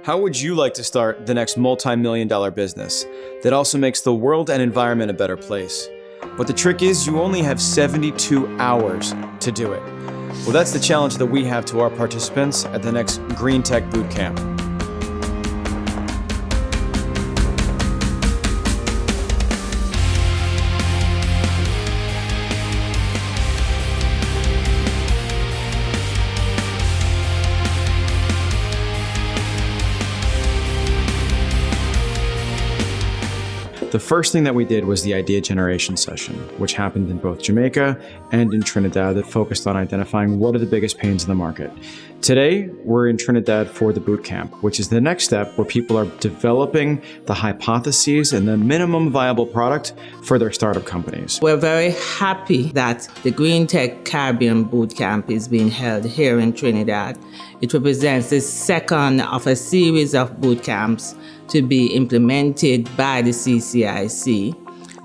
How would you like to start the next multi-million-dollar business that also makes the world and environment a better place? But the trick is you only have 72 hours to do it. Well, that's the challenge that we have to our participants at the next Green Tech Bootcamp. The first thing that we did was the idea generation session, which happened in both Jamaica and in Trinidad, that focused on identifying what are the biggest pains in the market. Today, we're in Trinidad for the boot camp, which is the next step where people are developing the hypotheses and the minimum viable product for their startup companies. We're very happy that the Green Tech Caribbean Bootcamp is being held here in Trinidad. It represents the second of a series of boot camps to be implemented by the CCIC,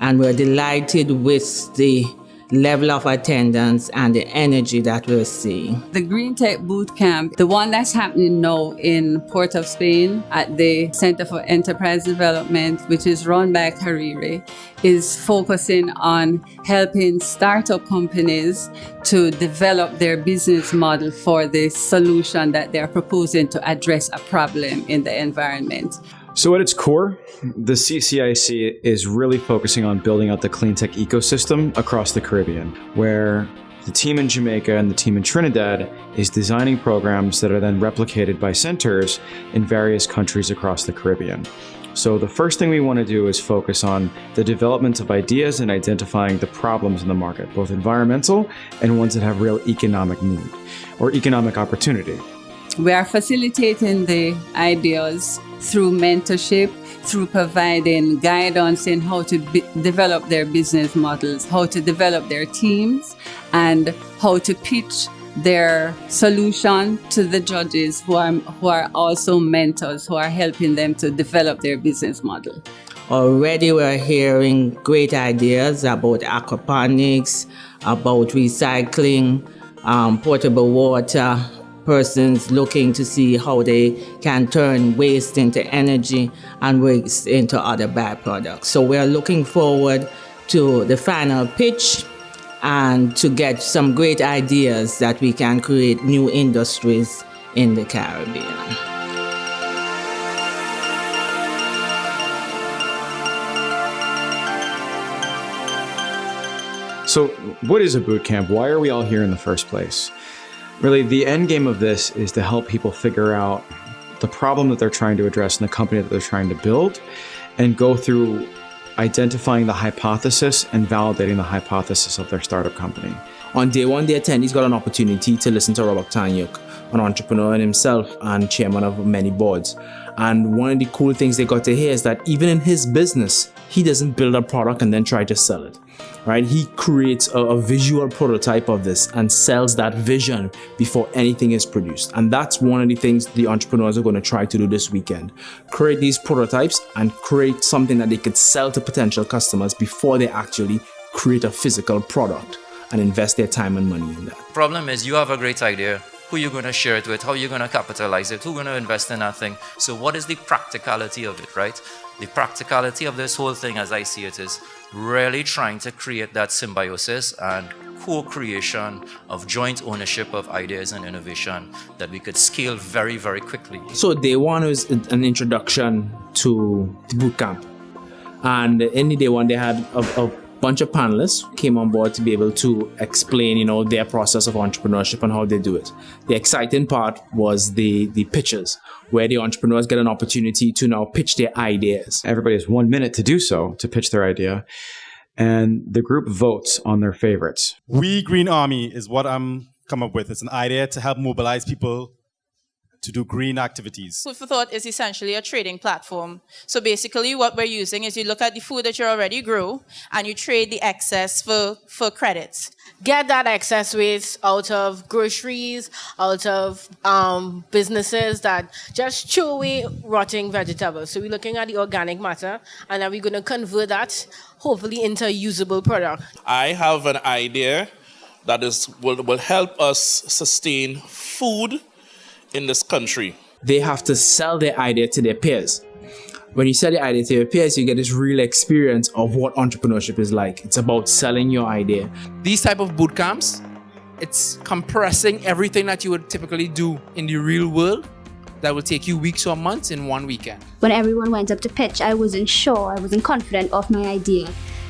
and we're delighted with the level of attendance and the energy that we're seeing. The Green Tech Bootcamp, the one that's happening now in Port of Spain at the Center for Enterprise Development, which is run by CARIRI, is focusing on helping startup companies to develop their business model for the solution that they're proposing to address a problem in the environment. So at its core, the CCIC is really focusing on building out the Cleantech ecosystem across the Caribbean, where the team in Jamaica and the team in Trinidad is designing programs that are then replicated by centers in various countries across the Caribbean. So the first thing we want to do is focus on the development of ideas and identifying the problems in the market, both environmental and ones that have real economic need or economic opportunity. We are facilitating the ideas through mentorship, through providing guidance in how to develop their business models, how to develop their teams, and how to pitch their solution to the judges who are also mentors, who are helping them to develop their business model. Already we're hearing great ideas about aquaponics, about recycling, potable water, persons looking to see how they can turn waste into energy and waste into other byproducts. So we're looking forward to the final pitch and to get some great ideas that we can create new industries in the Caribbean. So what is a boot camp? Why are we all here in the first place? Really, the end game of this is to help people figure out the problem that they're trying to address in the company that they're trying to build, and go through identifying the hypothesis and validating the hypothesis of their startup company. On day one, the attendees got an opportunity to listen to Robert Tanyuk, an entrepreneur in himself and chairman of many boards. And one of the cool things they got to hear is that even in his business, he doesn't build a product and then try to sell it. Right? He creates a visual prototype of this and sells that vision before anything is produced. And that's one of the things the entrepreneurs are going to try to do this weekend. Create these prototypes and create something that they could sell to potential customers before they actually create a physical product and invest their time and money in that. Problem is, you have a great idea. Who you're going to share it with, how you're going to capitalize it, who's going to invest in that thing. So what is the practicality of it, right? The practicality of this whole thing, as I see it, is really trying to create that symbiosis and co-creation of joint ownership of ideas and innovation that we could scale very, very quickly. So day one was an introduction to the bootcamp. And in the day one, they had a bunch of panelists came on board to be able to explain, their process of entrepreneurship and how they do it. The exciting part was the pitches, where the entrepreneurs get an opportunity to now pitch their ideas. Everybody has 1 minute to do so, to pitch their idea, and the group votes on their favorites. We Green Army is what I'm come up with. It's an idea to help mobilize people to do green activities. Food for Thought is essentially a trading platform. So basically what we're using is you look at the food that you already grew and you trade the excess for credits. Get that excess waste out of groceries, out of businesses that just throw away rotting vegetables. So we're looking at the organic matter, and then we're going to convert that hopefully into a usable product. I have an idea that will help us sustain food in this country. they have to sell their idea to their peers. When you sell your idea to your peers, you get this real experience of what entrepreneurship is like. It's about selling your idea. These type of boot camps, it's compressing everything that you would typically do in the real world that will take you weeks or months in one weekend. When everyone went up to pitch, I wasn't sure, I wasn't confident of my idea.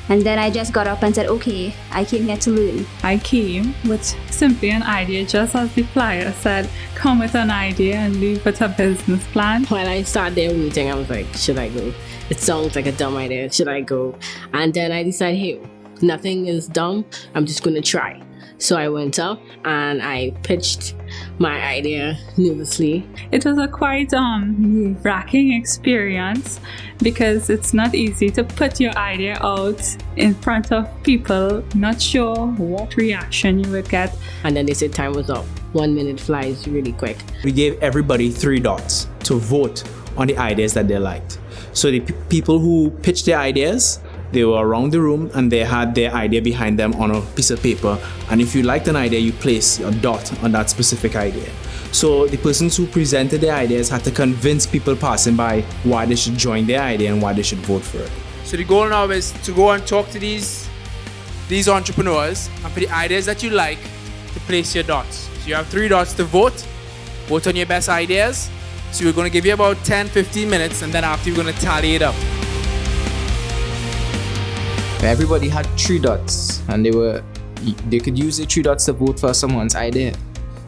And then I just got up and said, okay, I came here to learn. I came with simply an idea, just as the flyer said, come with an idea and leave with a business plan. While I sat there waiting, I was like, should I go? It sounds like a dumb idea. Should I go? And then I decided, hey, nothing is dumb. I'm just going to try. So I went up and I pitched my idea nervously. It was a quite nerve-wracking experience because it's not easy to put your idea out in front of people, not sure what reaction you would get. And then they said time was up. 1 minute flies really quick. We gave everybody 3 dots to vote on the ideas that they liked. So the people who pitched their ideas, they were around the room and they had their idea behind them on a piece of paper. And if you liked an idea, you place a dot on that specific idea. So the persons who presented their ideas had to convince people passing by why they should join their idea and why they should vote for it. So the goal now is to go and talk to these entrepreneurs and for the ideas that you like, to place your dots. So you have 3 dots to vote on your best ideas. So we're going to give you about 10-15 minutes and then after we're going to tally it up. Everybody had 3 dots and they could use the 3 dots to vote for someone's idea.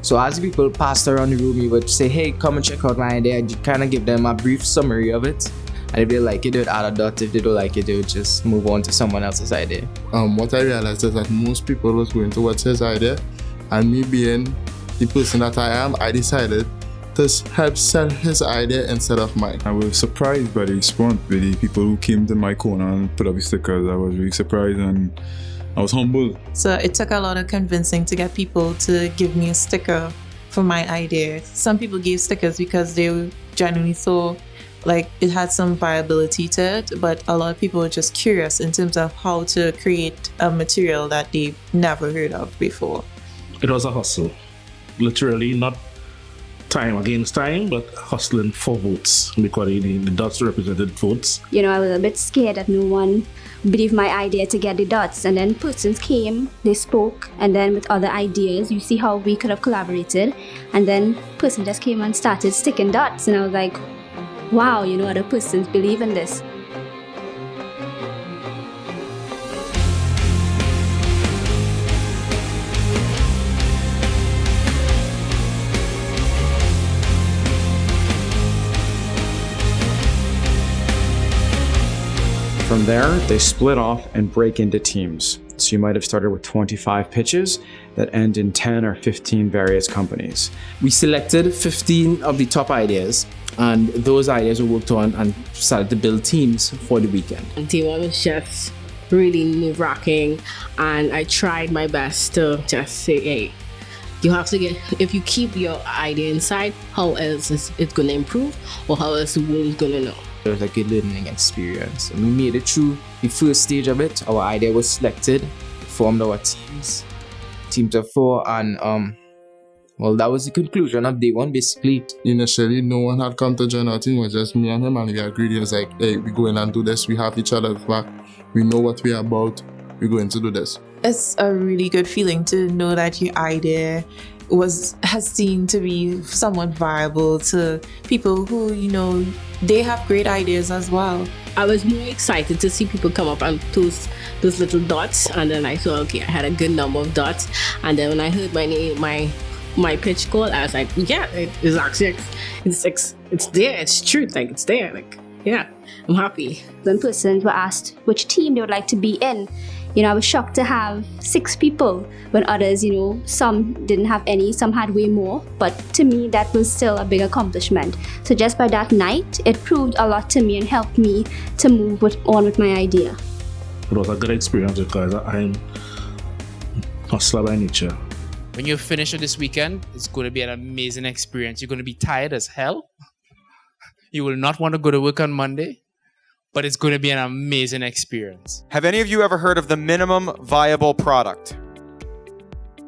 So as people passed around the room, you would say, hey, come and check out my idea. You kind of give them a brief summary of it. And if they like it, they would add a dot. If they don't like it, they would just move on to someone else's idea. What I realized is that most people was going towards his idea. And me being the person that I am, I decided to help sell his idea instead of mine. I was surprised by the response with the people who came to my corner and put up the stickers. I was really surprised and I was humbled. So it took a lot of convincing to get people to give me a sticker for my idea. Some people gave stickers because they genuinely saw like it had some viability to it, but a lot of people were just curious in terms of how to create a material that they've never heard of before. It was a hustle. Literally, not time against time, but hustling for votes because the dots represented votes. You know, I was a bit scared that no one believed my idea to get the dots. And then persons came, they spoke, and then with other ideas, you see how we could have collaborated. And then person just came and started sticking dots. And I was like, wow, you know, other persons believe in this. From there, they split off and break into teams. So you might have started with 25 pitches that end in 10 or 15 various companies. We selected 15 of the top ideas, and those ideas were worked on and started to build teams for the weekend. And team one was just really nerve-wracking, and I tried my best to just say, hey, you have to if you keep your idea inside, how else is it going to improve, or how else the world is going to know? It was a good learning experience. And we made it through the first stage of it. Our idea was selected, formed our teams of 4, and well, that was the conclusion of day 1 basically. Initially, no one had come to join our team. It was just me and him, and we agreed. He was like, hey, we go in and do this. We have each other's back. We know what we're about. We're going to do this. It's a really good feeling to know that your idea has seen to be somewhat viable to people who, you know, they have great ideas as well. I was more excited to see people come up and post those little dots, and then I saw, okay, I had a good number of dots, and then when I heard my name, my pitch call, I was like, yeah, it's actually, it's there, it's truth, like it's there, like, yeah, I'm happy. When persons were asked which team they would like to be in, you know, I was shocked to have 6 people when others, you know, some didn't have any, some had way more. But to me, that was still a big accomplishment. So just by that night, it proved a lot to me and helped me to move on with my idea. It was a good experience because I'm a hustler by nature. When you finish with this weekend, it's going to be an amazing experience. You're going to be tired as hell. You will not want to go to work on Monday. But it's going to be an amazing experience. Have any of you ever heard of the minimum viable product?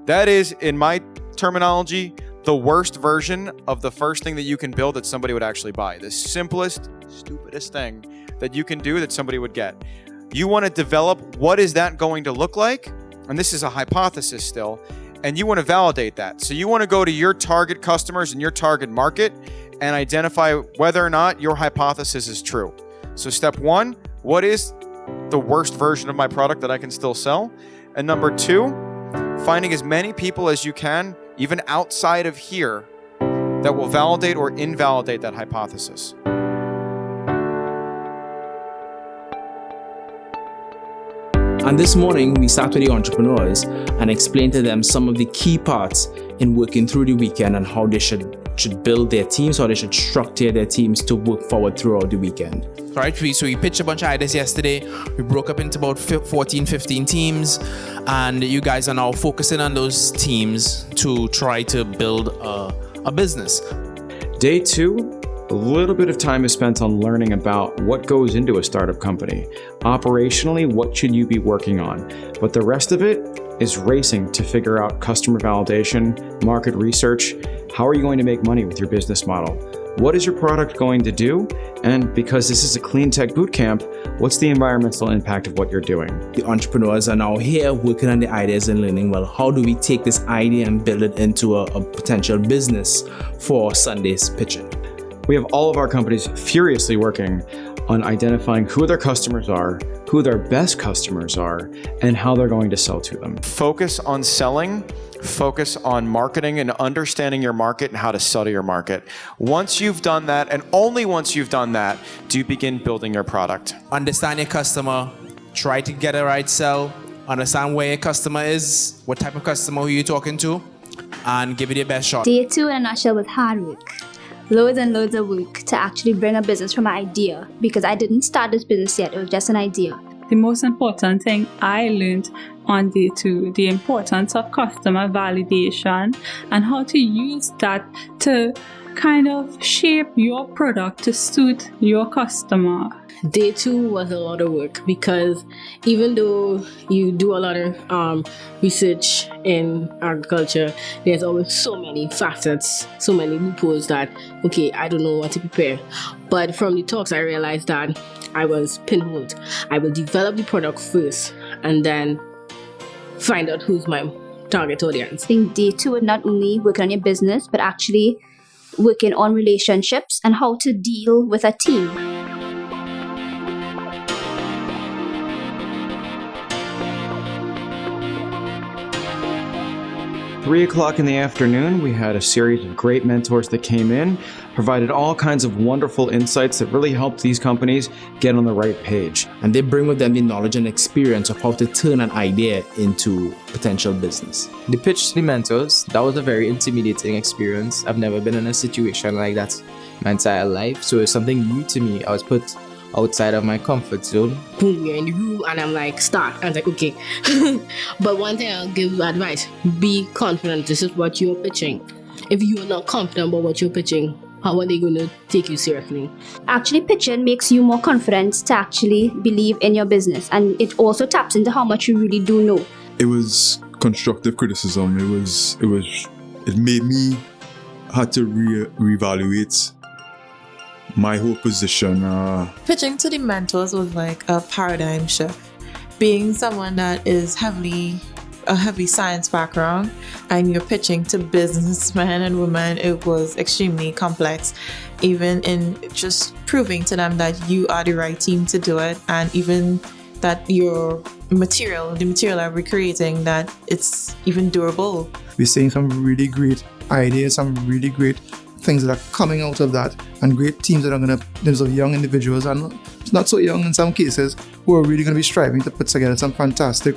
That is, in my terminology, the worst version of the first thing that you can build that somebody would actually buy. The simplest, stupidest thing that you can do that somebody would get. You want to develop what is that going to look like? And this is a hypothesis still. And you want to validate that. So you want to go to your target customers and your target market and identify whether or not your hypothesis is true. So step one, what is the worst version of my product that I can still sell? And number two, finding as many people as you can, even outside of here, that will validate or invalidate that hypothesis. And this morning, we sat with the entrepreneurs and explained to them some of the key parts in working through the weekend and how they should build their teams, how they should structure their teams to work forward throughout the weekend. All right, so we pitched a bunch of ideas yesterday. We broke up into about 14, 15 teams, and you guys are now focusing on those teams to try to build a business. Day two, a little bit of time is spent on learning about what goes into a startup company. Operationally, what should you be working on? But the rest of it is racing to figure out customer validation, market research. How are you going to make money with your business model? What is your product going to do? And because this is a Cleantech bootcamp, what's the environmental impact of what you're doing? The entrepreneurs are now here working on the ideas and learning, well, how do we take this idea and build it into a potential business for Sunday's pitching? We have all of our companies furiously working on identifying who their customers are, who their best customers are, and how they're going to sell to them. Focus on selling, focus on marketing and understanding your market and how to sell to your market. Once you've done that, and only once you've done that, do you begin building your product. Understand your customer, try to get a right sell, understand where your customer is, what type of customer who you're talking to, and give it your best shot. Day two in a nutshell was hard work. Loads and loads of work to actually bring a business from an idea, because I didn't start this business yet, it was just an idea. The most important thing I learned on day two, the importance of customer validation and how to use that to kind of shape your product to suit your customer. Day two was a lot of work, because even though you do a lot of research in agriculture, there's always so many facets, so many loopholes that, okay, I don't know what to prepare. But from the talks, I realized that I was pinholed. I will develop the product first and then find out who's my target audience. I think day two is not only working on your business, but actually working on relationships and how to deal with a team. 3 o'clock in the afternoon, we had a series of great mentors that came in, provided all kinds of wonderful insights that really helped these companies get on the right page. And they bring with them the knowledge and experience of how to turn an idea into potential business. The pitch to the mentors, that was a very intimidating experience. I've never been in a situation like that my entire life, so it's something new to me. I was put outside of my comfort zone. Boom, you're in the room and I'm like, start. I was like, okay. But one thing I'll give advice, be confident. This is what you're pitching. If you're not confident about what you're pitching, how are they going to take you seriously? Actually, pitching makes you more confident to actually believe in your business, and it also taps into how much you really do know. It was constructive criticism. It made me had to reevaluate my whole position. Pitching to the mentors was like a paradigm shift. Being someone that is a heavy science background and you're pitching to businessmen and women, it was extremely complex. Even in just proving to them that you are the right team to do it, and even that the material that we're creating, that it's even durable. We're seeing some really great ideas, some really great things that are coming out of that, and great teams that are going to, there's young individuals and not so young in some cases, who are really going to be striving to put together some fantastic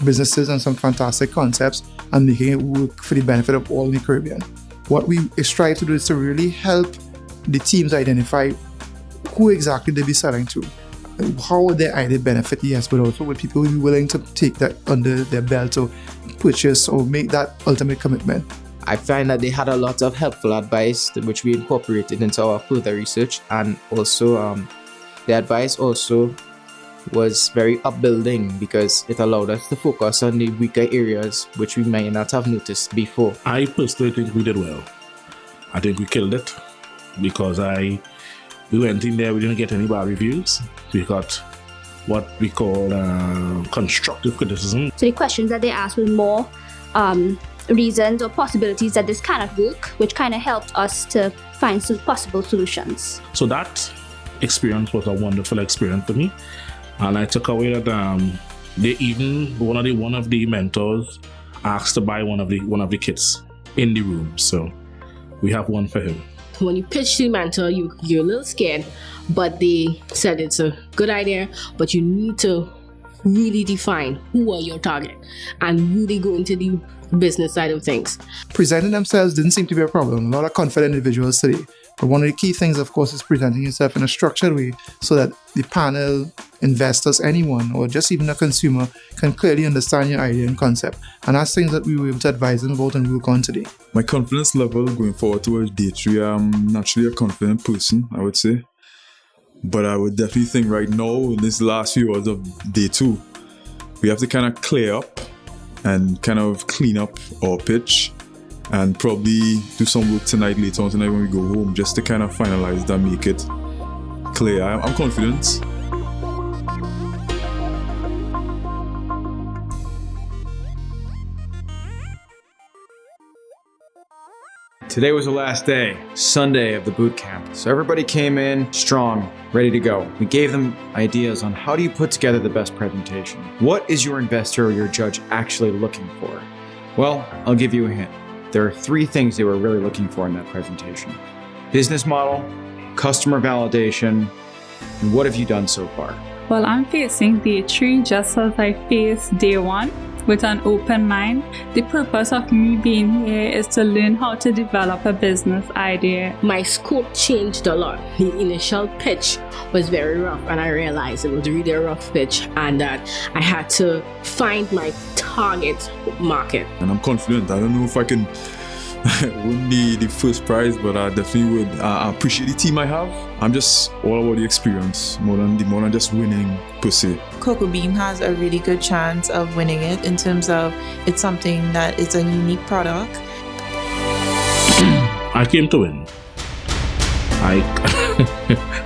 businesses and some fantastic concepts and making it work for the benefit of all in the Caribbean. What we strive to do is to really help the teams identify who exactly they'll be selling to, how would their idea benefit, yes, but also would people be willing to take that under their belt to purchase or make that ultimate commitment. I find that they had a lot of helpful advice which we incorporated into our further research, and also the advice also was very upbuilding because it allowed us to focus on the weaker areas which we might not have noticed before. I personally think we did well. I think we killed it because we went in there, we didn't get any bad reviews. We got what we call constructive criticism. So the questions that they asked were more reasons or possibilities that this cannot work, which kind of helped us to find some possible solutions. So that experience was a wonderful experience for me. And I took away that they even one of the mentors asked to buy one of the kits in the room. So we have one for him. When you pitch to the mentor, you're a little scared, but they said it's a good idea, but you need to really define who are your target and really go into the business side of things. Presenting themselves didn't seem to be a problem. A lot of confident individuals today. But one of the key things, of course, is presenting yourself in a structured way so that the panel, investors, anyone, or just even a consumer can clearly understand your idea and concept. And that's things that we were able to advise them about and work on today. My confidence level going forward towards day 3, I'm naturally a confident person, I would say. But I would definitely think right now, in this last few hours of day 2, we have to kind of clear up and kind of clean up our pitch and probably do some work later on tonight when we go home, just to kind of finalize that, make it clear. I'm confident. Today was the last day, Sunday of the boot camp. So everybody came in strong, ready to go. We gave them ideas on how do you put together the best presentation. What is your investor or your judge actually looking for? Well, I'll give you a hint. There are 3 things they were really looking for in that presentation. Business model, customer validation, and what have you done so far? Well, I'm facing day 3 just as I faced day 1 with an open mind. The purpose of me being here is to learn how to develop a business idea. My scope changed a lot. The initial pitch was very rough, and I realized it was really a rough pitch and that I had to find my target market. And I'm confident. I don't know if I can win the first prize, but I definitely would. I appreciate the team I have. I'm just all about the experience more than just winning per se. Cocoa Bean has a really good chance of winning it in terms of it's something that is a unique product. I came to win.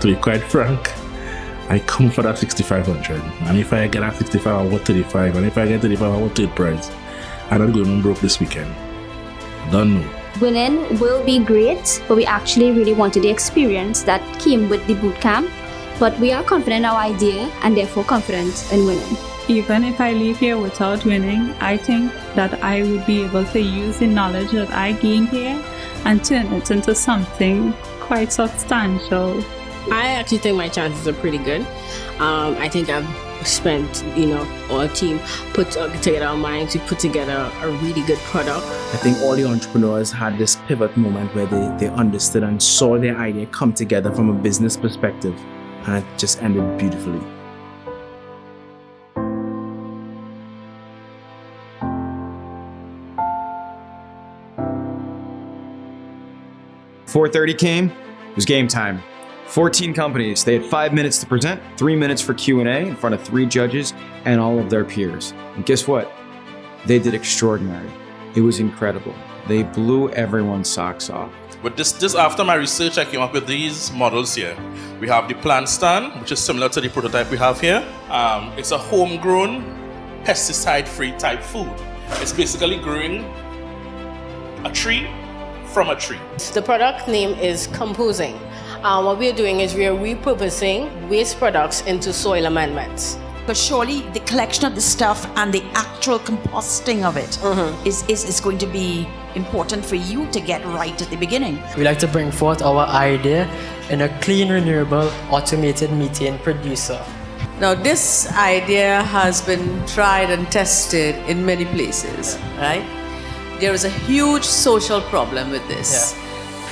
To be quite frank, I come for that 6,500, and if I get that 65, I want 35, and if I get 35, I want 3rd prize. I'm not going broke this weekend. Don't know. Winning will be great, but we actually really wanted the experience that came with the boot camp. But we are confident in our idea and therefore confident in winning. Even if I leave here without winning, I think that I would be able to use the knowledge that I gained here and turn it into something quite substantial. I actually think my chances are pretty good. I think I've spent, our team put together our minds to put together a really good product. I think all the entrepreneurs had this pivot moment where they understood and saw their idea come together from a business perspective, and it just ended beautifully. .30 came, it was game time. 14 companies. They had 5 minutes to present, 3 minutes for Q&A in front of 3 judges and all of their peers. And guess what? They did extraordinary. It was incredible. They blew everyone's socks off. But this after my research, I came up with these models here. We have the plant stand, which is similar to the prototype we have here. It's a homegrown, pesticide-free type food. It's basically growing a tree from a tree. The product name is composing. What we're doing is we're repurposing waste products into soil amendments. But surely the collection of the stuff and the actual composting of it is going to be important for you to get right at the beginning. We like to bring forth our idea in a clean, renewable, automated methane producer. Now this idea has been tried and tested in many places, right? There is a huge social problem with this. Yeah.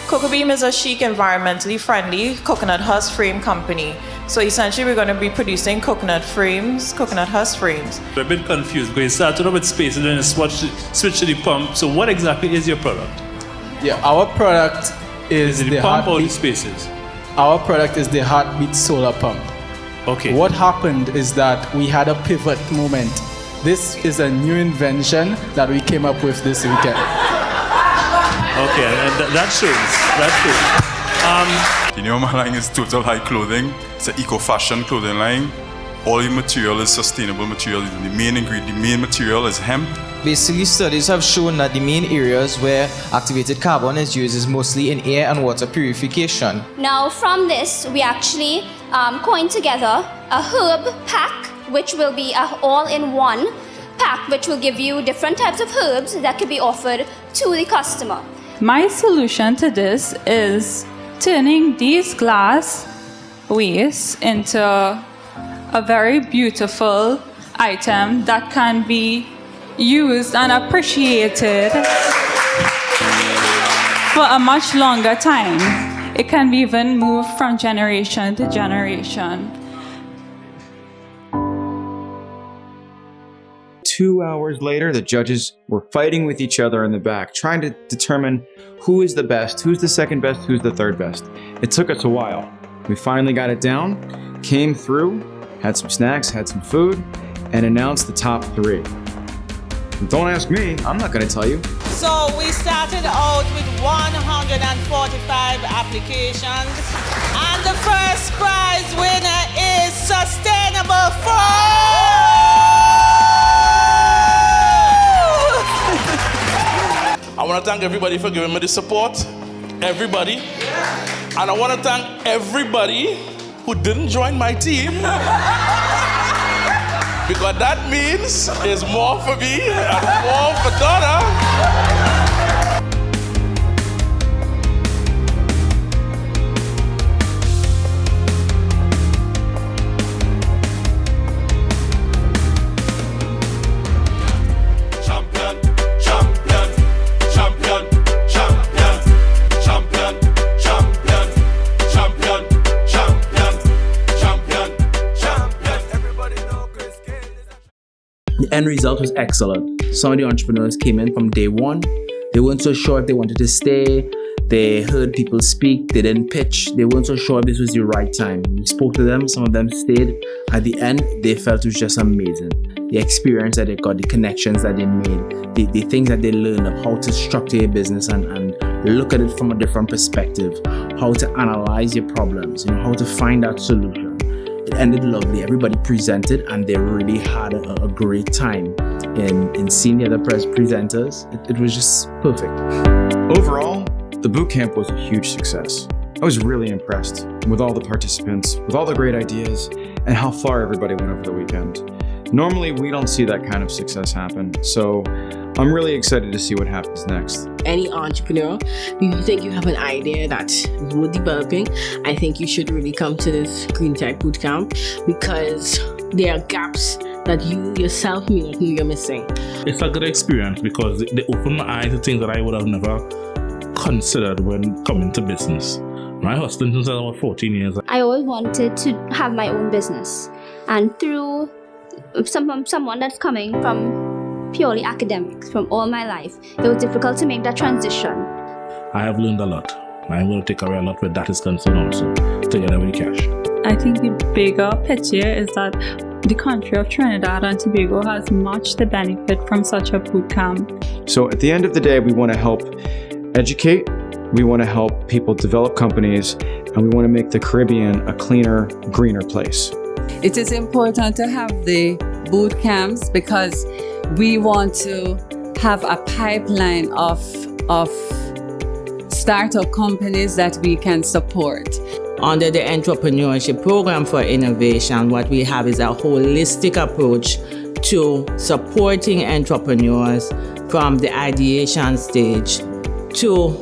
Cocoa Bean is a chic, environmentally friendly coconut husk frame company. So essentially we're going to be producing coconut husk frames. We're a bit confused because you started off with space and then you switch to the pump. So what exactly is your product? Yeah, our product is the pump or the spaces? Our product is the heartbeat solar pump. Okay. What happened is that we had a pivot moment. This is a new invention that we came up with this weekend. Okay, and that shows. You know, my line is Total High Clothing. It's an eco-fashion clothing line. All the material is sustainable material. The main material is hemp. Basically, studies have shown that the main areas where activated carbon is used is mostly in air and water purification. Now, from this, we actually coined together a herb pack, which will be an all-in-one pack, which will give you different types of herbs that could be offered to the customer. My solution to this is turning these glass waste into a very beautiful item that can be used and appreciated for a much longer time. It can be even moved from generation to generation. 2 hours later, the judges were fighting with each other in the back, trying to determine who is the best, who's the second best, who's the third best. It took us a while. We finally got it down, came through, had some snacks, had some food, and announced the top 3. Don't ask me, I'm not gonna tell you. So we started out with 145 applications, and the first prize winner is Sustainable Food! I want to thank everybody for giving me the support. Everybody. And I want to thank everybody who didn't join my team. Because that means there's more for me and more for Donna. The end result was excellent. Some of the entrepreneurs came in from day one. They weren't so sure if they wanted to stay. They heard people speak. They didn't pitch. They weren't so sure if this was the right time. We spoke to them. Some of them stayed. At the end, they felt it was just amazing. The experience that they got, the connections that they made, the things that they learned of how to structure a business and look at it from a different perspective, how to analyze your problems, how to find that solution. It ended lovely. Everybody presented and they really had a great time in seeing the other presenters. It was just perfect. Overall, the boot camp was a huge success. I was really impressed with all the participants, with all the great ideas, and how far everybody went over the weekend. Normally, we don't see that kind of success happen, so I'm really excited to see what happens next. Any entrepreneur, you think you have an idea that is worth developing, I think you should really come to this Cleantech Bootcamp because there are gaps that you yourself may not know you're missing. It's a good experience because they open my eyes to things that I would have never considered when coming to business. My husband since I was 14 years. I always wanted to have my own business, and through someone that's coming from purely academics from all my life, it was difficult to make that transition. I have learned a lot. I'm going to take away a lot where that is concerned also, together with cash. I think the bigger picture is that the country of Trinidad and Tobago has much to benefit from such a boot camp. So at the end of the day, we want to help educate, we want to help people develop companies, and we want to make the Caribbean a cleaner, greener place. It is important to have the boot camps because we want to have a pipeline of startup companies that we can support. Under the entrepreneurship program for innovation, what we have is a holistic approach to supporting entrepreneurs from the ideation stage to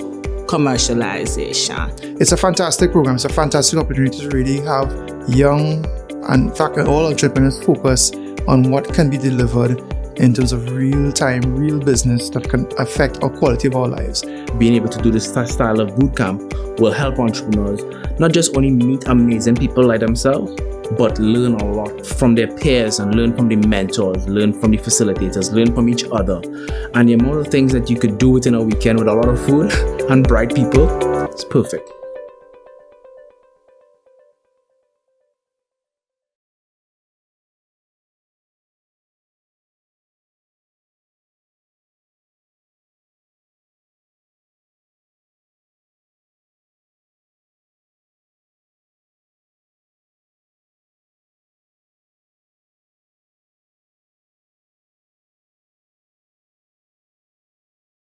commercialization. It's a fantastic program. It's a fantastic opportunity to really have young and in fact all entrepreneurs focus on what can be delivered in terms of real-time, real business that can affect our quality of our lives. Being able to do this style of bootcamp will help entrepreneurs not just only meet amazing people like themselves, but learn a lot from their peers and learn from the mentors, learn from the facilitators, learn from each other. And the amount of things that you could do within a weekend with a lot of food and bright people, it's perfect.